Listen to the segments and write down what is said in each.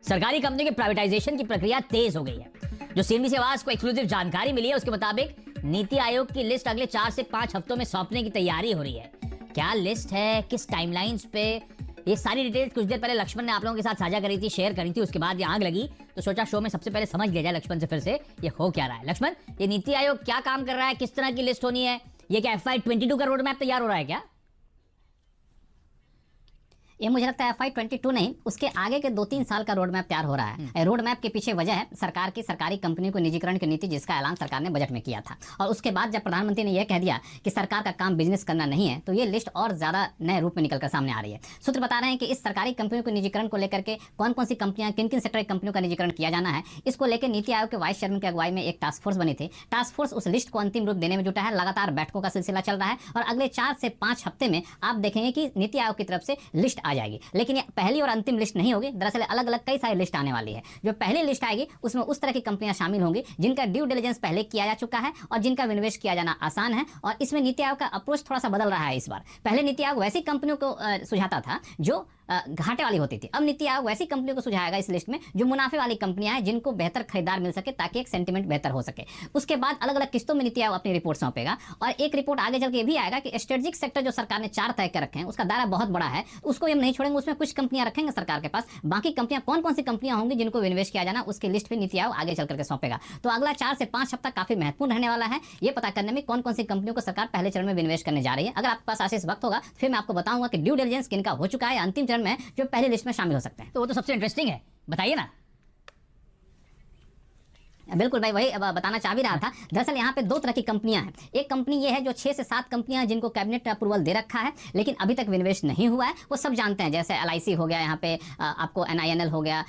सरकारी कंपनी के प्राइवेटाइजेशन की प्रक्रिया तेज हो गई है। जो सीएनबीसी आवाज को एक्सक्लूसिव जानकारी मिली है उसके मुताबिक नीति आयोग की लिस्ट अगले 4 से 5 हफ्तों में सौंपने की तैयारी हो रही है। क्या लिस्ट है, किस टाइमलाइंस पे, ये सारी डिटेल्स कुछ देर पहले लक्ष्मण ने आप लोगों के साथ साझा करी थी, शेयर करी थी। उसके बाद ये आग लगी तो सोचा शो में सबसे पहले समझ लिया जाए लक्ष्मण से फिर से ये हो क्या रहा है। लक्ष्मण, ये नीति आयोग क्या काम कर रहा है, किस तरह की लिस्ट होनी है, ये क्या FY22 का रोड मैप तैयार हो रहा है क्या? ये मुझे लगता है FY22 नहीं, उसके आगे के 2-3 साल का रोड मैप तैयार हो रहा है। रोड मैप के पीछे वजह है सरकार की सरकारी कंपनियों को निजीकरण की नीति, जिसका ऐलान सरकार ने बजट में किया था। और उसके बाद जब प्रधानमंत्री ने यह कह दिया कि सरकार का काम बिजनेस करना नहीं है, तो ये लिस्ट और ज्यादा नए रूप में निकलकर सामने आ रही है। सूत्र बता रहे हैं कि इस सरकारी कंपनियों को निजीकरण को लेकर के कौन कौन सी कंपनियां, किन किन सेक्टर की कंपनियों का निजीकरण किया जाना है, इसको लेकर नीति आयोग के वाइस चेयरमैन की अगुवाई में एक टास्क फोर्स बनी थी। टास्क फोर्स उस लिस्ट को अंतिम रूप देने में जुटा है। लगातार बैठकों का सिलसिला चल रहा है और अगले 4 से 5 हफ्ते में आप देखेंगे कि नीति आयोग की तरफ से लिस्ट आ जाएगी। लेकिन पहली और अंतिम लिस्ट नहीं होगी, दरअसल अलग अलग कई सारी लिस्ट आने वाली है। जो पहली लिस्ट आएगी उसमें उस तरह की कंपनियां शामिल होंगी जिनका ड्यू डिलिजेंस पहले किया जा चुका है और जिनका विनिवेश किया जाना आसान है। और इसमें नीति आयोग का अप्रोच थोड़ा सा बदल रहा है इस बार। पहले नीति आयोग वैसी कंपनियों को सुझाता था जो घाटे वाली होती थी। अब नीति आयोग वैसी कंपनियों को सुझाएगा इस लिस्ट में जो मुनाफे वाली कंपनियां हैं, जिनको बेहतर खरीदार मिल सके ताकि एक सेंटिमेंट बेहतर हो सके। उसके बाद अलग अलग किस्तों में नीति आयोग अपनी रिपोर्ट सौंपेगा और एक रिपोर्ट आगे चल के भी आएगा कि स्ट्रेटेजिक सेक्टर जो सरकार ने 4 तय कर रखे हैं, उसका दायरा बहुत बड़ा है, उसको हम नहीं छोड़ेंगे। उसमें कुछ कंपनियां रखेंगे सरकार के पास, बाकी कंपनियां कौन कौन सी कंपनियां होंगी जिनको विनिवेश किया जाना, उसकी लिस्ट भी नीति आयोग आगे चल करके सौंपेगा। तो अगला 4 से 5 हफ्ता काफी महत्वपूर्ण रहने वाला है ये पता करने में कौन कौन सी कंपनियों को सरकार पहले चरण में विनिवेश करने जा रही है। अगर आपके पास आशीष वक्त होगा फिर मैं आपको बताऊंगा कि ड्यू डिलिजेंस किनका हो चुका है, अंतिम चरण में जो पहले लिस्ट में शामिल हो सकते हैं। तो वो तो सबसे इंटरेस्टिंग है, बताइए ना। बिल्कुल भाई, वही बताना चाह भी रहा था। दरअसल यहाँ पे 2 तरह की कंपनियां हैं। एक कंपनी ये है जो 6 से 7 कंपनियां हैं जिनको कैबिनेट ने अप्रूवल दे रखा है लेकिन अभी तक विनिवेश नहीं हुआ है। वो सब जानते हैं, जैसे LIC हो गया, यहाँ पे आपको NINL हो गया,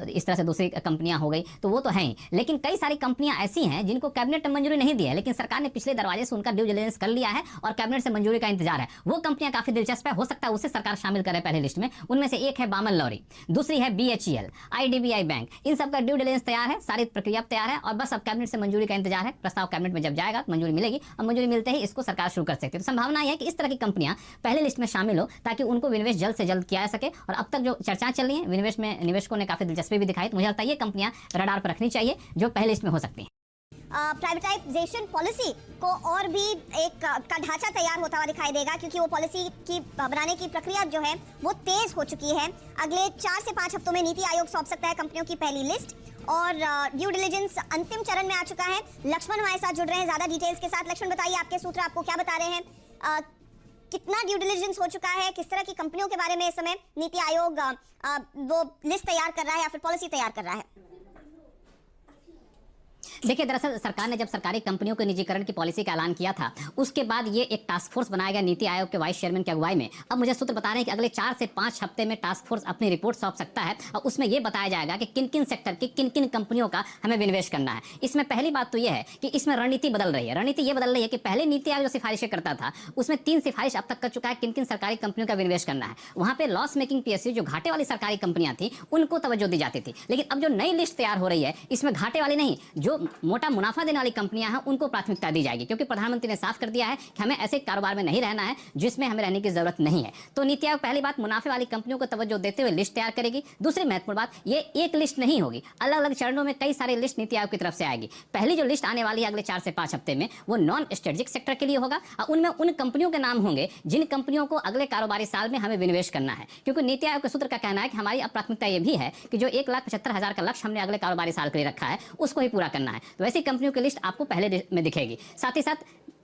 इस तरह से दूसरी कंपनियां हो गई, तो वो तो है ही। लेकिन कई सारी कंपनियां ऐसी हैं जिनको कैबिनेट ने मंजूरी नहीं दी है लेकिन सरकार ने पिछले दरवाजे से उनका ड्यू डिलिजेंस कर लिया है और कैबिनेट से मंजूरी का इंतजार है। वो कंपनियां काफी दिलचस्प है, हो सकता है उसे सरकार शामिल करे पहले लिस्ट में। उनमें से एक है बामन लॉरी, दूसरी है BHEL, IDBI बैंक। इन सब का ड्यू डिलिजेंस तैयार है, सारी प्रक्रिया तैयार है और बस अब कैबिनेट से मंजूरी का इंतजार है। प्रस्ताव कैबिनेट में जब जाएगा तो मंजूरी मिलेगी और मंजूरी मिलते ही इसको सरकार शुरू कर सकती है। तो संभावना है कि इस तरह की कंपनियां पहले लिस्ट में शामिल हो ताकि उनको विनिवेश जल्द से जल्द किया जा सके। और अब तक जो चर्चाएं चल रही हैं विनिवेश में, निवेशकों ने काफी दिलचस्पी भी दिखाई, तो मुझे लगता है ये कंपनियां रडार पर रखनी चाहिए जो पहले लिस्ट में हो सकती हैं। प्राइवेटाइजेशन पॉलिसी को और भी एक का ढांचा तैयार होता हुआ दिखाई देगा क्योंकि वो पॉलिसी की बनाने की प्रक्रिया जो है वो तेज हो चुकी है। अगले 4 से 5 हफ्तों में नीति आयोग सौंप सकता है कंपनियों की पहली लिस्ट और ड्यू डिलिजेंस अंतिम चरण में आ चुका है। लक्ष्मण हमारे साथ जुड़ रहे हैं ज्यादा डिटेल्स के साथ। लक्ष्मण, बताइए आपके सूत्र आपको क्या बता रहे हैं, कितना ड्यू डिलिजेंस हो चुका है, किस तरह की कंपनियों के बारे में इस समय नीति आयोग वो लिस्ट तैयार कर रहा है या फिर पॉलिसी तैयार कर रहा है? देखिए, दरअसल सरकार ने जब सरकारी कंपनियों के निजीकरण की पॉलिसी का ऐलान किया था उसके बाद ये एक टास्क फोर्स बनाया गया नीति आयोग के वाइस चेयरमैन की अगुवाई में। अब मुझे सूत्र बता रहे हैं कि अगले 4 से 5 हफ्ते में टास्क फोर्स अपनी रिपोर्ट सौंप सकता है और उसमें यह बताया जाएगा कि किन किन सेक्टर की किन किन कंपनियों का हमें विनिवेश करना है। इसमें पहली बात तो यह है कि इसमें रणनीति बदल रही है। रणनीति ये बदल रही है कि पहले नीति आयोग जो सिफारिशें करता था उसमें 3 सिफारिश अब तक कर चुका है किन किन सरकारी कंपनियों का विनिवेश करना है। वहां पर लॉस मेकिंग PSU जो घाटे वाली सरकारी कंपनियां थी उनको तवज्जो दी जाती थी, लेकिन अब जो नई लिस्ट तैयार हो रही है इसमें घाटे वाली नहीं, जो मोटा मुनाफा देने वाली कंपनियां हैं उनको प्राथमिकता दी जाएगी क्योंकि प्रधानमंत्री ने साफ कर दिया है कि हमें ऐसे कारोबार में नहीं रहना है जिसमें हमें रहने की जरूरत नहीं है। तो नीति आयोग पहली बात मुनाफे वाली कंपनियों को तवज्जो देते हुए लिस्ट तैयार करेगी। दूसरी महत्वपूर्ण बात, ये एक लिस्ट नहीं होगी, अलग अलग चरणों में कई सारी लिस्ट नीति आयोग की तरफ से आएगी। पहली जो लिस्ट आने वाली है अगले 4 से 5 हफ्ते में वो नॉन स्ट्रेटेजिक सेक्टर के लिए होगा और उनमें उन कंपनियों के नाम होंगे जिन कंपनियों को अगले कारोबारी साल में हमें विनिवेश करना है। क्योंकि नीति आयोग के सूत्र का कहना है कि हमारी अब प्राथमिकता यह भी है कि जो 1,75,000 का लक्ष्य हमने अगले कारोबारी साल के लिए रखा है उसको ही पूरा करना है। तो ऐसी कंपनियों की लिस्ट आपको पहले में दिखेगी। साथ ही साथ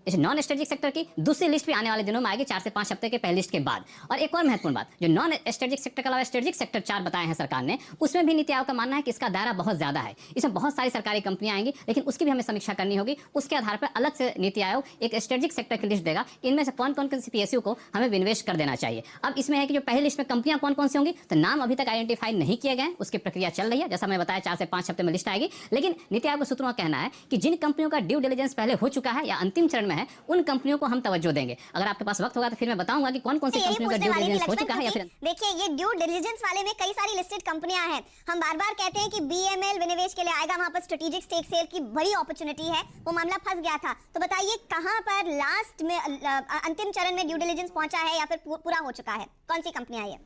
इस नॉन स्ट्रेटेजिक सेक्टर की दूसरी लिस्ट भी आने वाले दिनों में आएगी 4 से 5 हफ्ते के पहली लिस्ट के बाद। और एक और महत्वपूर्ण बात, जो नॉन स्ट्रेटेजिक सेक्टर के अलावा स्ट्रेटेजिक सेक्टर 4 बताए हैं सरकार ने, उसमें भी नीति आयोग का मानना है कि इसका दायरा बहुत ज्यादा है। इसमें बहुत सारी सरकारी कंपनियां आएंगी लेकिन उसकी भी हमें समीक्षा करनी होगी। उसके आधार पर अलग से नीति आयोग एक स्ट्रेटेजिक सेक्टर की लिस्ट देगा कि इनमें से कौन कौन सी PSU को हमें विनिवेश कर देना चाहिए। अब इसमें है कि जो पहली लिस्ट में कंपनियां कौन कौन सी होंगी तो नाम अभी तक आइडेंटिफाई नहीं किए गए, उसकी प्रक्रिया चल रही है। जैसा मैं बताया 4 से 5 हफ्ते में लिस्ट आएगी, लेकिन नीति आयोग के सूत्रों का कहना है कि जिन कंपनियों का ड्यू डिलिजेंस पहले हो चुका है या अंतिम चरण में है उन कंपनियों को हम तवज्जो देंगे। अगर आपके पास वक्त होगा तो फिर मैं बताऊंगा कि कौन कौन सी कंपनियों का ड्यू डिलिजेंस हो चुका है या फिर देखिए, ये ड्यू डिलिजेंस वाले में कई सारी लिस्टेड कंपनियां हैं। हम बार-बार कहते हैं कि BML विनिवेश के लिए आएगा, वहां पर स्ट्रेटेजिक स्टेक सेल की बड़ी अपॉर्चुनिटी है, वो मामला फंस गया था। तो बताइए कहां पर लास्ट में अंतिम चरण में ड्यू डिलिजेंस पहुंचा है या फिर पूरा हो चुका है, कौन सी कंपनियां है?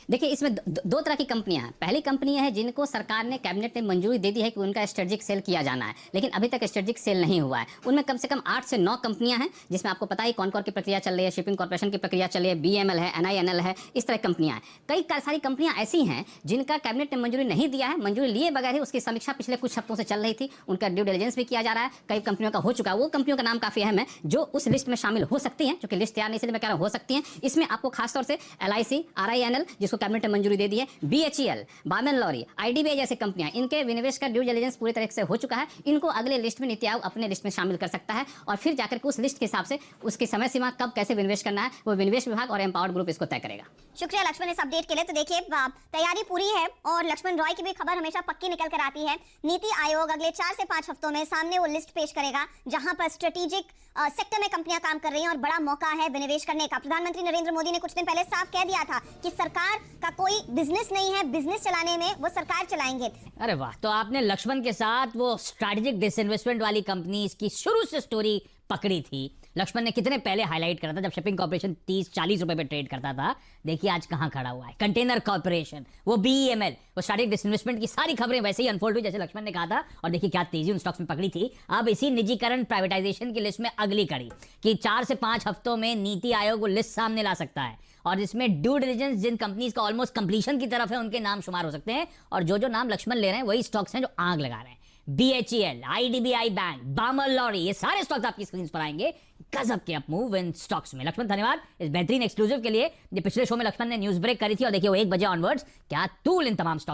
देखिए, इसमें दो तरह की कंपनियां हैं। पहली कंपनियां हैं जिनको सरकार ने कैबिनेट ने मंजूरी दे दी है कि उनका स्ट्रेटेजिक सेल किया जाना है, लेकिन अभी तक स्ट्रेटेजिक सेल नहीं हुआ है। उनमें कम से कम 8 से 9 कंपनियां हैं, जिसमें आपको पता है कौन-कौन की प्रक्रिया चल रही है, शिपिंग कॉर्पोरेशन की प्रक्रिया चल रही है, BML है, NINL है, इस तरह कंपनियां हैं। कई सारी कंपनियां ऐसी हैं जिनका कैबिनेट ने मंजूरी नहीं दिया है, मंजूरी लिए बगैर ही उसकी समीक्षा पिछले कुछ हफ्तों से चल रही थी, उनका ड्यू डिलिजेंस भी किया जा रहा है, कई कंपनियों का हो चुका है। वो कंपनियों का नाम काफी अहम है जो उस लिस्ट में शामिल हो सकती हैं, क्योंकि लिस्ट तैयार नहीं, इसलिए मैं कह रहा हूं हो सकती हैं। इसमें आपको खासतौर से LIC, RINL जिसको कैबिनेट ने मंजूरी दे दी है, BHEL, बार्मेन लॉरी, IDBI जैसी कंपनियां, इनके विनिवेश का ड्यू डिलिजेंस पूरी तरह से हो चुका है। इनको अगले लिस्ट में नीति आयोग अपने लिस्ट में शामिल कर सकता है और फिर जाकर के उस लिस्ट के हिसाब से उसकी समय सीमा कब कैसे विनिवेश करना है वो विनिवेश विभाग और एम्पावर्ड ग्रुप इसको तय करेगा। शुक्रिया लक्ष्मण इस अपडेट के लिए। तो देखिए तैयारी पूरी है और लक्ष्मण रॉय की भी खबर हमेशा पक्की निकल कर आती है। नीति आयोग अगले 4 से 5 हफ्तों में सामने वो लिस्ट पेश करेगा जहां पर स्ट्रेटेजिक सेक्टर में कंपनियां काम कर रही हैं और बड़ा मौका है विनिवेश करने का। प्रधानमंत्री नरेंद्र मोदी ने कुछ दिन पहले साफ कह दिया था कि सरकार का कोई बिजनेस नहीं है, बिजनेस चलाने में वो सरकार चलाएंगे। अरे वाह, तो आपने लक्ष्मण के साथ वो स्ट्रैटेजिक डिसइन्वेस्टमेंट वाली कंपनी की शुरू से स्टोरी पकड़ी थी। लक्ष्मण ने कितने पहले हाईलाइट करा था जब शिपिंग कॉर्पोरेशन 30-40 रुपए पे ट्रेड करता था। देखिए आज कहां खड़ा हुआ है। कंटेनर कॉर्पोरेशन, वो BEML, वो स्ट्रैटेजिक डिसइन्वेस्टमेंट की सारी खबरें वैसे ही अनफोल्ड हुई जैसे लक्ष्मण ने कहा था और देखिए क्या तेजी उन स्टॉक्स में पकड़ी थी। अब इसी निजीकरण प्राइवेटाइजेशन की लिस्ट में अगली कड़ी कि 4 से 5 हफ्तों में नीति आयोग वो लिस्ट सामने ला सकता है और इसमें ड्यू डिलिजेंस जिन कंपनीज का ऑलमोस्ट कंप्लीशन की तरफ है उनके नाम शुमार हो सकते हैं और जो नाम लक्ष्मण ले रहे हैं वही स्टॉक्स हैं जो आग लगा रहे हैं। BHEL, IDBI बैंक, बार्मेन लॉरी, ये सारे स्टॉक्स आपकी स्क्रीन पर आएंगे। गजब के अप मूव इन स्टॉक्स में। लक्ष्मण धन्यवाद इस बेहतरीन एक्सक्लूसिव के लिए। ये पिछले शो में लक्ष्मण ने न्यूज ब्रेक करी थी और देखिए वो 1 बजे ऑनवर्ड्स क्या तूल इन तमाम स्टॉक्स